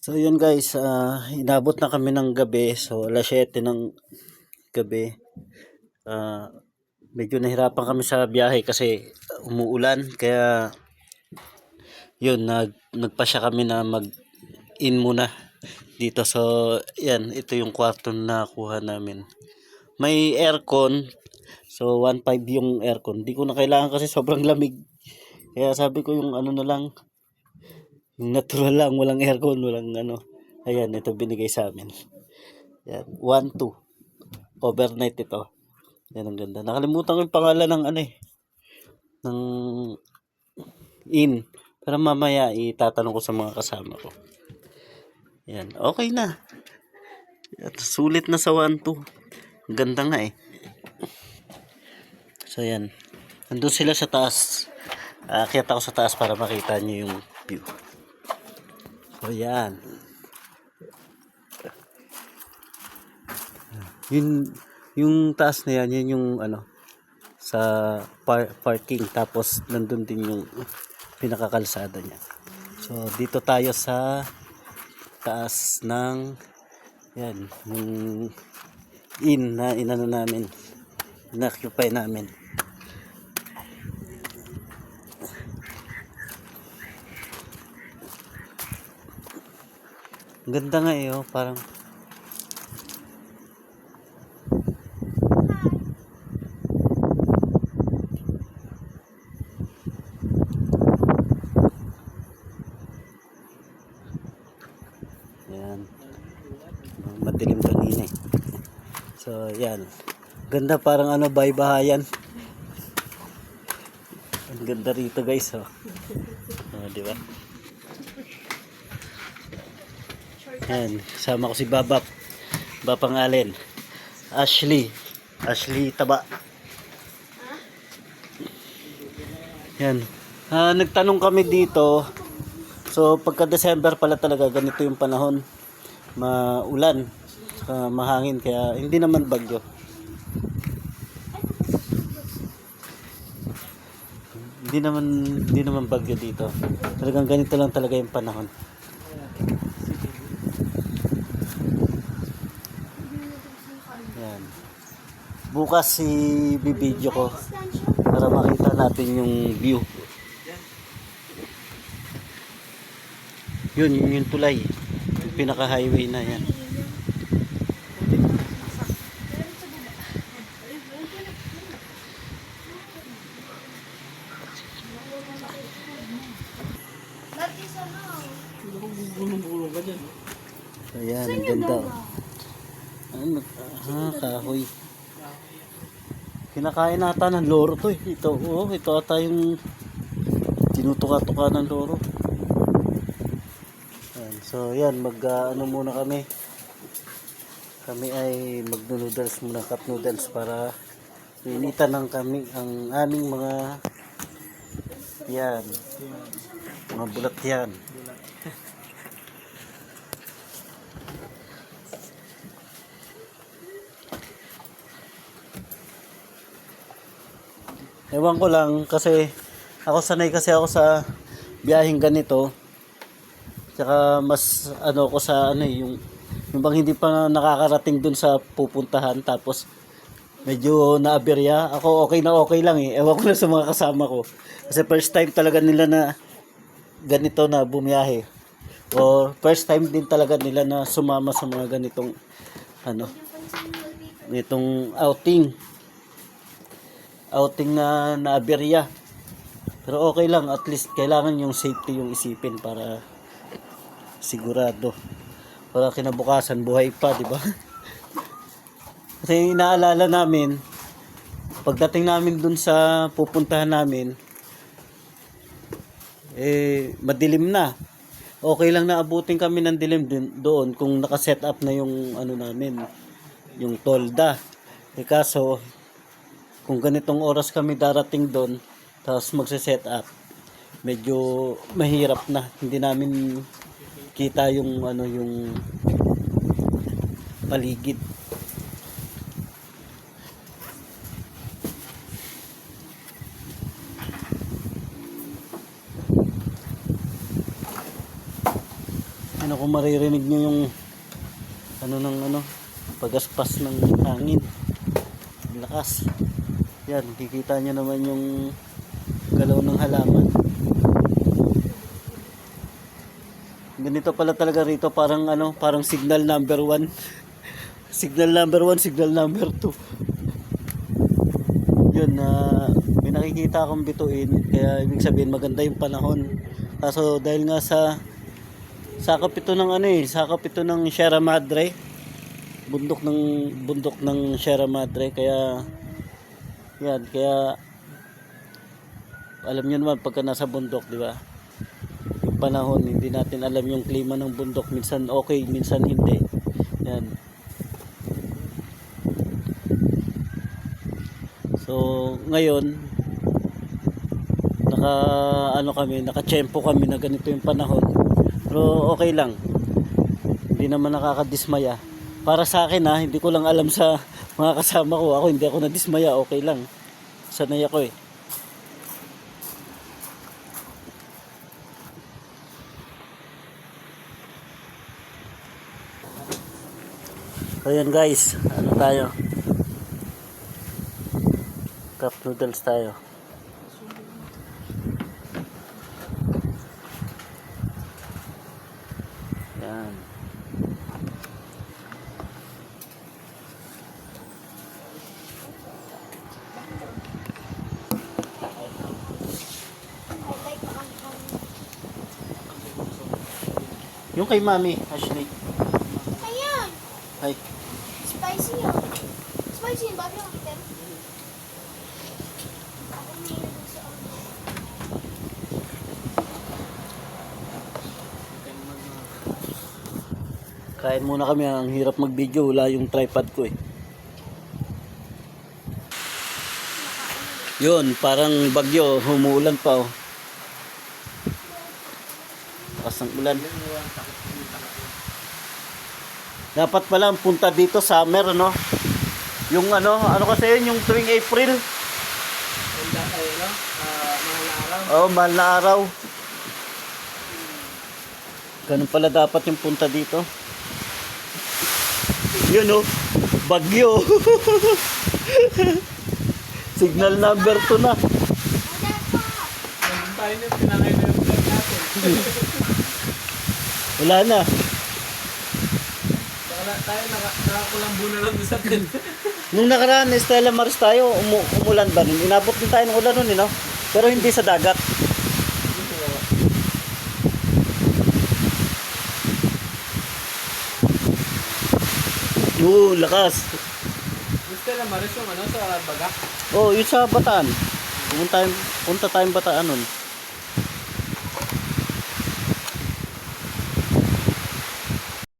So yun guys, inabot na kami ng gabi. So alas 7 ng gabi. Ah, Medyo nahirapan kami sa biyahe kasi umuulan. Kaya yun, nagpasya kami na mag-in muna dito. So yan, ito yung kwarto na nakuha namin. May aircon. So 1.5 yung aircon. Di ko na kailangan kasi sobrang lamig. Kaya sabi ko yung ano na lang, yung natural lang, walang aircon, walang ano. Ayan, ito binigay sa amin. Yan, 1-2. Overnight ito. Yan ang ganda. Nakalimutan ko yung pangalan ng ano ng inn. Pero mamaya itatanong ko sa mga kasama ko. Yan, okay na. At sulit na sa 1-2. Ganda nga eh. So yan. Nandun sila sa taas. Aakyat ako sa taas para makita nyo yung view. So yan. Yung taas na yan, yun yung ano sa parking, tapos nandun din yung pinakakalsada niya. So dito tayo sa taas ng yan, yung inn na inano namin, na-occupy namin. Ganda nga eh, oh, parang yan, madilim kanina eh. So yan, ganda, parang ano, baybahayan. Ang ganda rito guys, oh. Di ba? Yan, kasama ko si Bapang Allen, Ashley Taba. Yan. Nagtanong kami dito. So pagka December pala talaga ganito yung panahon. Maulan, mahangin, kaya hindi naman bagyo. Hindi naman bagyo dito. Talagang ganito lang talaga yung panahon. Yan. Bukas i-video ko para makita natin yung view. Yun yung tulay. Yung pinaka-highway na yan. So yan, ang ganda. Ano? Kahoy. Kinakain nata ng loro to eh. Ito ata yung tinutuka-tuka ng loro. Yan. So yan, ano muna kami. Kami ay mag-noodles muna, cup noodles, para initan ng kami ang aming mga yan. Mga bulat yan. Ewan ko lang kasi sanay ako sa biyaheng ganito. Tsaka mas ano ko sa ano yung bang hindi pa nakakarating dun sa pupuntahan, tapos medyo naaberya. Ako okay lang eh. Ewan ko na sa mga kasama ko. Kasi first time talaga nila na ganito na bumiyahe. O first time din talaga nila na sumama sa mga ganitong nitong outing na naaberya. Pero okay lang, at least kailangan yung safety yung isipin para sigurado. Para kinabukasan buhay pa, di ba? Kasi inaalala namin, pagdating namin dun sa pupuntahan namin, madilim na. Okay lang na abutin kami ng dilim doon kung naka-set up na yung ano namin, yung tolda. Kaso kung ganitong oras kami darating doon, tapos magse-set up, medyo mahirap na. Hindi namin kita yung yung paligid. Ano kung maririnig nyo yung pagaspas ng hangin. Ang lakas. Yan, kikita nyo naman yung galaw ng halaman. Ganito pala talaga rito, parang parang signal number 1. Signal number 1, signal number 2. Yun, may nakikita akong bituin, kaya ibig sabihin maganda yung panahon. Kaso dahil nga sakop ito ng Sierra Madre. Bundok ng Sierra Madre, kaya alam niyo naman pagka nasa bundok, di ba? Yung panahon, hindi natin alam yung klima ng bundok, minsan okay, minsan hindi. Yan. So, ngayon naka-tiyempo kami na ganito yung panahon. Pero okay lang. Hindi naman nakakadismaya. Para sa akin hindi ko lang alam sa mga kasama ko. Ako hindi ako nadismaya, okay lang. Sanay ako eh. Ayan guys, tayo? Cup noodles tayo. Yan. Yung kay Mami, Ashley. Ayan! Hi. Spicy yun. Spicy yun, bago yung item. Ako meron sa Kain muna kami, ang hirap mag-video, wala yung tripod ko eh. Yun, parang bagyo, humuulan pa oh. Lakas ng ulan. Dapat pala ang punta dito summer, yung kasi yun, yung tuwing April. Mahal na araw. Ganun pala dapat yung punta dito. Yun bagyo. Signal number 2 na. Wala na. Tayo nakakulambo na lang sa tent. Nung nakaraan, Estela Maris tayo, umulan ba nun? Inabot din tayo ng ulan nun, pero hindi sa dagat. Lakas. Estela Maris yung sa Baga. Yung sa Bataan. Punta tayong Bataan nun.